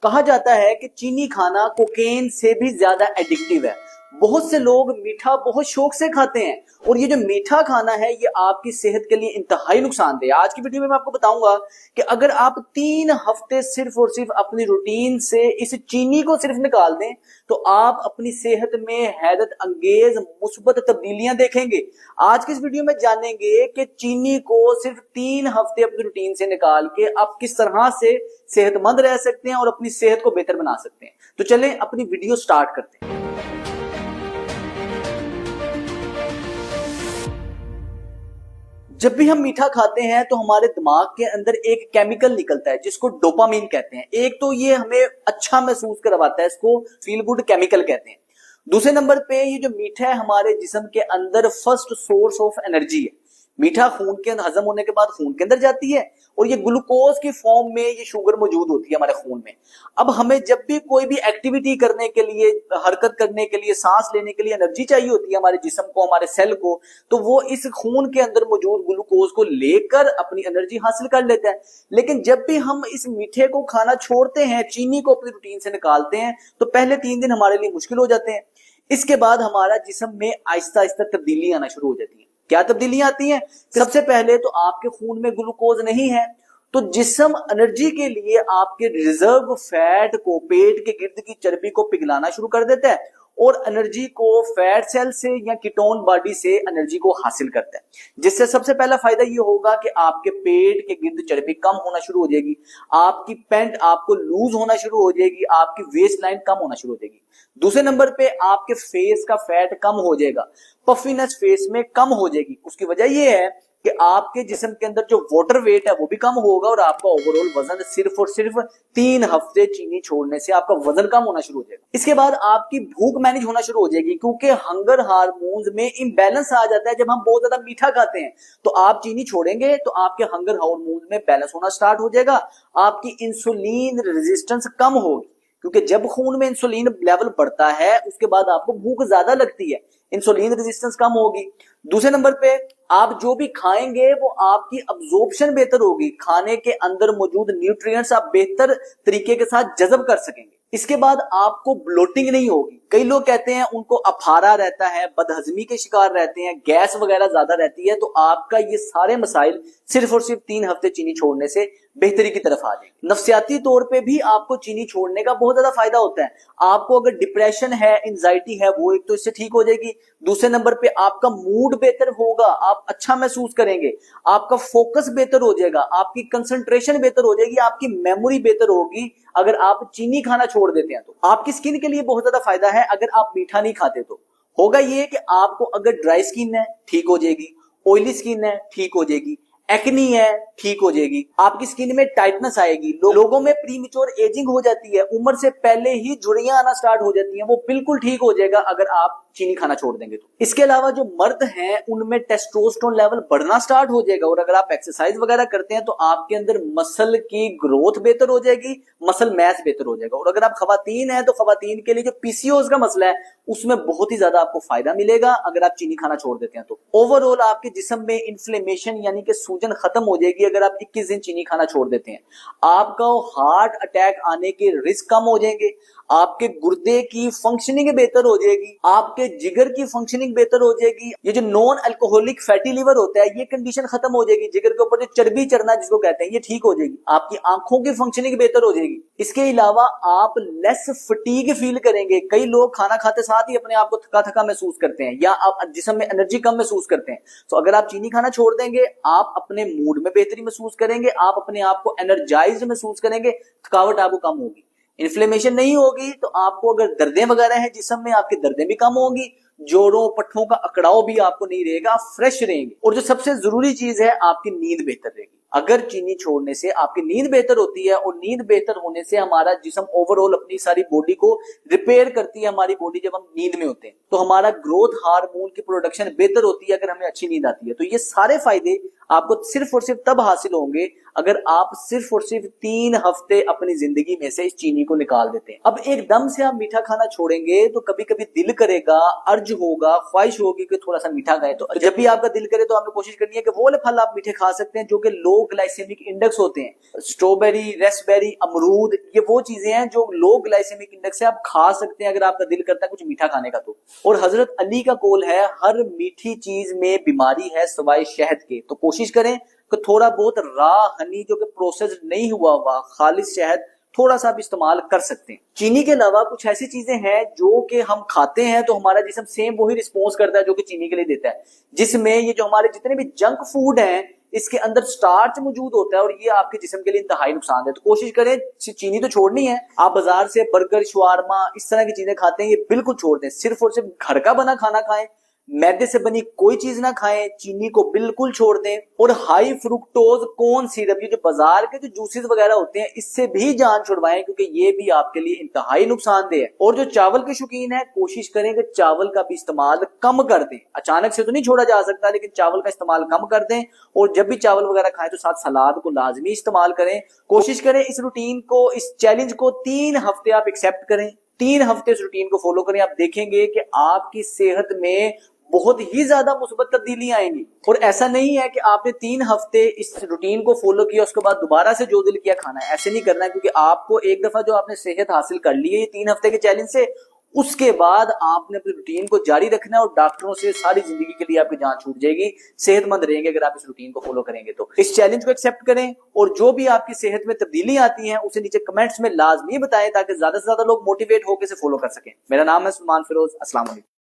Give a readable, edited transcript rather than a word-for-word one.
कहा जाता है कि चीनी खाना कोकेन से भी ज्यादा एडिक्टिव है। बहुत से लोग मीठा बहुत शौक से खाते हैं और ये जो मीठा खाना है ये आपकी सेहत के लिए इंतहाई नुकसानदेह है। आज की वीडियो में मैं आपको बताऊंगा कि अगर आप 3 हफ्ते सिर्फ और सिर्फ अपनी रूटीन से इस चीनी को सिर्फ निकाल दें तो आप अपनी सेहत में हैरत अंगेज मुस्बत तब्दीलियां देखेंगे। आज की इस वीडियो में जानेंगे कि चीनी को सिर्फ 3 हफ्ते अपनी रूटीन से निकाल के आप किस तरह से सेहतमंद रह सकते हैं और अपनी सेहत को बेहतर बना सकते हैं। तो चलें अपनी वीडियो स्टार्ट करते हैं। जब भी हम मीठा खाते हैं तो हमारे दिमाग के अंदर एक केमिकल निकलता है जिसको डोपामीन कहते हैं। एक तो ये हमें अच्छा महसूस करवाता है, इसको फील गुड केमिकल कहते हैं। दूसरे नंबर पे ये जो मीठा है हमारे जिस्म के अंदर फर्स्ट सोर्स ऑफ एनर्जी है। मीठा खून के अंदर हजम होने के बाद खून के अंदर जाती है और ये ग्लूकोज की फॉर्म में ये शुगर मौजूद होती है हमारे खून में। अब हमें जब भी कोई भी एक्टिविटी करने के लिए, हरकत करने के लिए, सांस लेने के लिए एनर्जी चाहिए होती है हमारे जिस्म को, हमारे सेल को, तो वो इस खून के अंदर मौजूद ग्लूकोज को लेकर अपनी एनर्जी हासिल कर लेता है। लेकिन जब भी हम इस मीठे को खाना छोड़ते हैं, चीनी को अपनी रूटीन से निकालते हैं, तो पहले 3 दिन हमारे लिए मुश्किल हो जाते हैं। इसके बाद हमारा जिस्म में आहिस्ता आहिस्ता तब्दीली आना शुरू हो जाती है। क्या तब्दीलियां आती हैं? सबसे पहले तो आपके खून में ग्लूकोज नहीं है तो जिस्म एनर्जी के लिए आपके रिजर्व फैट को, पेट के गिर्द की चर्बी को पिघलाना शुरू कर देता है और एनर्जी को फैट सेल से या कीटोन बॉडी से एनर्जी को हासिल करता है। जिससे सबसे पहला फायदा ये होगा कि आपके पेट के गिर्द चर्बी कम होना शुरू हो जाएगी, आपकी पैंट आपको लूज होना शुरू हो जाएगी, आपकी वेस्ट लाइन कम होना शुरू हो जाएगी। दूसरे नंबर पे आपके फेस का फैट कम हो जाएगा, पफीनेस फेस में कम हो जाएगी। उसकी वजह यह है कि आपके जिस्म के अंदर जो वाटर वेट है वो भी कम होगा और आपका ओवरऑल वजन सिर्फ और सिर्फ 3 हफ्ते चीनी छोड़ने से आपका वजन कम होना शुरू हो जाएगा। इसके बाद आपकी भूख मैनेज होना शुरू हो जाएगी क्योंकि हंगर हार्मोन्स में इम्बैलेंस आ जाता है। जब हम बहुत ज्यादा मीठा खाते हैं तो आप चीनी छोड़ेंगे तो आपके हंगर हार्मोन्स में बैलेंस होना स्टार्ट हो जाएगा, आपकी इंसुलिन रेजिस्टेंस कम होगी क्योंकि जब खून में इंसुलिन लेवल बढ़ता है उसके बाद आपको भूख ज्यादा लगती है, इंसुलिन रेजिस्टेंस कम होगी। दूसरे नंबर पे आप जो भी खाएंगे वो आपकी अब्जॉर्प्शन बेहतर होगी, खाने के अंदर मौजूद न्यूट्रिएंट्स आप बेहतर तरीके के साथ जज़ब कर सकेंगे। इसके बाद आपको ब्लोटिंग नहीं होगी। कई लोग कहते हैं उनको अफारा रहता है, बदहजमी के शिकार रहते हैं, गैस वगैरह ज्यादा रहती है, तो आपका ये सारे मसाइल सिर्फ और सिर्फ 3 हफ्ते चीनी छोड़ने से बेहतरी की तरफ आ जाएंगे। नफ्सियाती तौर पे भी आपको चीनी छोड़ने का बहुत ज्यादा फायदा होता है। आपको अगर डिप्रेशन है, एंजाइटी है, वो एक तो इससे ठीक हो जाएगी। दूसरे नंबर पे आपका मूड बेहतर होगा, आप अच्छा महसूस करेंगे, आपका फोकस बेहतर हो जाएगा, आपकी कंसंट्रेशन बेहतर हो जाएगी, आपकी मेमोरी बेहतर होगी। अगर आप चीनी खाना छोड़ देते हैं तो आपकी स्किन के लिए बहुत ज्यादा फायदा है। अगर आप मीठा नहीं खाते तो होगा ये कि आपको अगर ड्राई स्किन है ठीक हो जाएगी, ऑयली स्किन है ठीक हो जाएगी, एक्नी है ठीक हो जाएगी, आपकी स्किन में टाइटनेस आएगी, लोगों में प्रीमेच्योर एजिंग हो जाती है, उम्र से पहले ही झुर्रियां आना स्टार्ट हो जाती हैं, वो बिल्कुल ठीक हो जाएगा अगर आप चीनी खाना छोड़ देंगे तो। इसके अलावा जो मर्द हैं उनमें टेस्टोस्टेरोन लेवल बढ़ना स्टार्ट हो जाएगा और अगर आप एक्सरसाइज वगैरह करते हैं तो आपके अंदर मसल की ग्रोथ बेहतर हो जाएगी, मसल मैस बेहतर हो जाएगा। और अगर आप खवातीन हैं तो खवातीन के लिए जो पीसीओएस का मसला है उसमें बहुत ही ज्यादा आपको फायदा मिलेगा अगर आप चीनी खाना छोड़ देते हैं तो। ओवरऑल आपके जिस्म में इन्फ्लेमेशन यानी कि सूजन खत्म हो जाएगी अगर आप 21 दिन चीनी खाना छोड़ देते हैं। आपका हार्ट अटैक आने के रिस्क कम हो जाएंगे, आपके गुर्दे की फंक्शनिंग बेहतर हो जाएगी, आपके जिगर की फंक्शनिंग बेहतर हो जाएगी। ये जो नॉन अल्कोहलिक फैटी लिवर होता है ये कंडीशन खत्म हो जाएगी, जिगर के ऊपर जो चर्बी चढ़ना जिसको कहते हैं ये ठीक हो जाएगी, आपकी आंखों की फंक्शनिंग बेहतर हो जाएगी। इसके अलावा आप लेस फटीग फील करेंगे। कई लोग खाना खाते साथ ही अपने आप को थका थका महसूस करते हैं या आप जिस्म में एनर्जी कम महसूस करते हैं। तो अगर आप चीनी खाना छोड़ देंगे आप अपने मूड में बेहतरी महसूस करेंगे, आप अपने आप को एनर्जाइज्ड महसूस करेंगे, थकावट आपको कम होगी, इन्फ्लेमेशन नहीं होगी। तो आपको अगर दर्दें वगैरह हैं जिस्म में आपकी दर्दें भी कम होंगी, जोड़ों पट्टों का अकड़ाव भी आपको नहीं रहेगा, आप फ्रेश रहेंगे। और जो सबसे जरूरी चीज है आपकी नींद बेहतर रहेगी। अगर चीनी छोड़ने से आपकी नींद बेहतर होती है और नींद बेहतर होने से हमारा जिस्म ओवरऑल अपनी सारी बॉडी को रिपेयर करती है। हमारी बॉडी जब हम नींद में होते हैं तो हमारा ग्रोथ हार्मोन की प्रोडक्शन बेहतर होती है अगर हमें अच्छी नींद आती है। तो ये सारे फायदे आपको सिर्फ और सिर्फ तब हासिल होंगे अगर आप सिर्फ और सिर्फ 3 हफ्ते अपनी जिंदगी में से इस चीनी को निकाल देते हैं। अब एकदम से आप मीठा खाना छोड़ेंगे तो कभी कभी दिल करेगा, अर्ज होगा, ख्वाहिश होगी कि थोड़ा सा मीठा खाए। तो जब भी आपका दिल करे तो आपने कोशिश करनी है कि वो वाले फल आप मीठे खा सकते हैं जो कि लोग ग्लाइसेमिक इंडेक्स होते हैं। स्ट्रॉबेरी, रेस्पबेरी, अमरूद, ये वो चीजें हैं जो लो ग्लाइसेमिक इंडेक्स है, आप खा सकते हैं अगर आपका दिल करता है कुछ मीठा खाने का तो। और हजरत अली का कौल है, हर मीठी चीज में बीमारी है सवाए शहद के। तो कोशिश करें कि थोड़ा बहुत रा हनी जो कि प्रोसेस नहीं हुआ हुआ खालिस शहद थोड़ा सा भी इस्तेमाल कर सकते हैं। चीनी के अलावा कुछ ऐसी चीजें हैं जो कि हम खाते हैं तो हमारा जिस्म सेम वही रिस्पॉन्स करता है जो कि चीनी के लिए देता है, जिसमें ये जो हमारे जितने भी जंक फूड हैं इसके अंदर स्टार्च मौजूद होता है और ये आपके जिस्म के लिए इंतहाई नुकसान है। तो कोशिश करें, चीनी तो छोड़नी है। आप बाजार से बर्गर, शवारमा, इस तरह की चीजें खाते हैं, ये बिल्कुल छोड़ दें। सिर्फ और सिर्फ घर का बना खाना खाएं, मैदे से बनी कोई चीज ना खाएं, चीनी को बिल्कुल छोड़ दें। और हाई फ्रुक्टोज कॉर्न सिरप, ये जो बाजार के जो जूसेस वगैरह होते हैं, इससे भी जान छुड़वाएं क्योंकि ये भी आपके लिए इंतहाई नुकसानदेह है। और जो चावल के शौकीन है, कोशिश करें कि चावल का भी इस्तेमाल कम कर दें। अचानक से तो नहीं छोड़ा जा सकता, लेकिन चावल का इस्तेमाल कम कर दें। और जब भी चावल वगैरह खाएं तो साथ सलाद को लाजमी इस्तेमाल करें। कोशिश करें इस रूटीन को, इस चैलेंज को 3 हफ्ते आप एक्सेप्ट करें। 3 हफ्ते इस रूटीन को फॉलो करें, आप देखेंगे कि आपकी सेहत में बहुत ही ज्यादा मुस्बत तब्दीलियां आएंगी। और ऐसा नहीं है कि आपने 3 हफ्ते इस रूटीन को फॉलो किया उसके बाद दोबारा से जो दिल किया खाना है, ऐसे नहीं करना है। क्योंकि आपको एक दफा जो आपने सेहत हासिल कर ली है ये 3 हफ्ते के चैलेंज से, उसके बाद आपने अपनी रूटीन को जारी रखना है और डॉक्टरों से सारी जिंदगी के लिए आपकी जान छूट जाएगी। सेहतमंद रहेंगे अगर आप इस रूटीन को फॉलो करेंगे तो। इस चैलेंज को एक्सेप्ट करें और जो भी आपकी सेहत में तब्दीली आती है उसे नीचे कमेंट्स में लाजमी बताएं ताकि ज्यादा से ज्यादा लोग मोटिवेट होकर इसे फॉलो कर सकें। मेरा नाम है सलमान फिरोज। अस्सलाम वालेकुम।